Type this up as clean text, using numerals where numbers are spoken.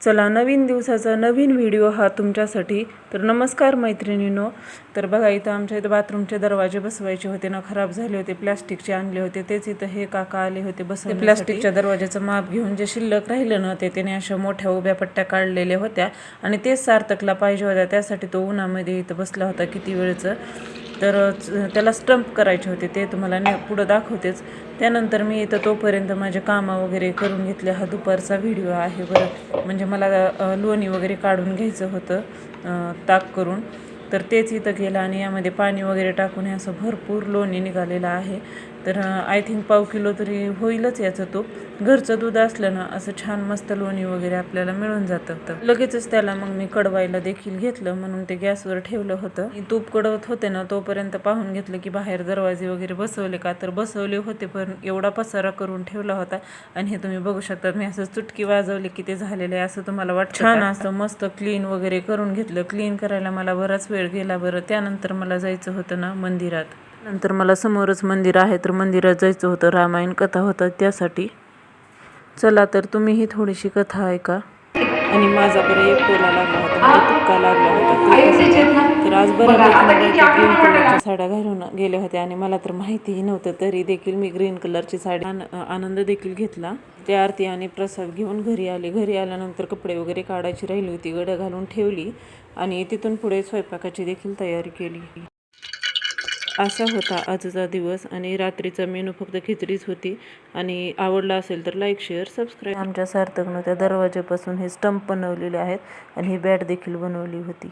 चला नवीन दिवसाचा नवीन व्हिडिओ हा तुमच्यासाठी. तर नमस्कार मैत्रिणींनो. तर बघा इथं आमच्या इथं बाथरूमचे दरवाजे बसवायचे होते ना, खराब झाले होते, प्लॅस्टिकचे आणले होते. तेच इथं हे काका आले होते बसवण्यासाठी. प्लॅस्टिकच्या दरवाजाचं माप घेऊन जे शिल्लक राहिलं ना त्याने अशा मोठ्या उभ्या पट्ट्या काढलेल्या होत्या आणि तेच सार्थकला पाहिजे होत्या. त्यासाठी तो उन्हामध्ये इथं बसला होता किती वेळचं. तर त्याला स्टंप करायचे होते, ते तुम्हाला पुढं दाखवतेच. त्यानंतर मी इथं तोपर्यंत माझे कामं वगैरे करून घेतले. हा दुपारचा व्हिडिओ आहे बरं. म्हणजे मला लोणी वगैरे काढून घ्यायचं होतं ताक करून. तर तेच इथं केलं आणि यामध्ये पाणी वगैरे टाकून हे असं भरपूर लोणी निघालेलं आहे. तर आय थिंक पाव किलो तरी होईलच याचं तूप. घरचं दूध असलं ना असं छान मस्त लोणी वगैरे आपल्याला मिळून जातं. तर लगेचच त्याला मग मी कडवायला देखील घेतलं, म्हणून ते गॅसवर ठेवलं होतं. तूप कडवत होते ना तोपर्यंत पाहून घेतलं की बाहेर दरवाजे वगैरे बसवले का. तर बसवले होते पण एवढा पसारा करून ठेवला होता. आणि हे तुम्ही बघू शकता, मी असं चुटकी वाजवली की ते झालेलं आहे असं तुम्हाला वाटतं. छान असं मस्त क्लीन वगैरे करून घेतलं. क्लीन करायला मला बराच वेळ गेला बरं. त्यानंतर मला जायचं होतं ना मंदिरात. नंतर मला समोरच मंदिर आहे तर मंदिरात जायचं होतं. रामायण कथा होता त्यासाठी. चला तर तुम्हीही थोडीशी कथा ऐका. आणि माझा बरं एक टोला लागला होता, म्हणजे तुक्का लागला होता. तर आज बऱ्यापैकी ग्रीन कलरच्या साड्या घालून गेल्या होत्या आणि मला तर माहितीही नव्हतं, तरी देखील मी ग्रीन कलरची साडी आनंद देखील घेतला. ते आरती आणि प्रसाद घेऊन घरी आले. घरी आल्यानंतर कपडे वगैरे काढायची राहिली होती, गडं घालून ठेवली आणि तिथून पुढे स्वयंपाकाची देखील तयारी केली. असा होता आजचा दिवस आणि रात्रीचा मेनू फक्त खिचडीच होती. आणि आवडला असेल तर लाईक, शेअर, सबस्क्राईब. आमच्या सार्थकनं त्या दरवाजापासून हे स्टंप बनवलेले आहेत आणि ही बॅट देखील बनवली होती.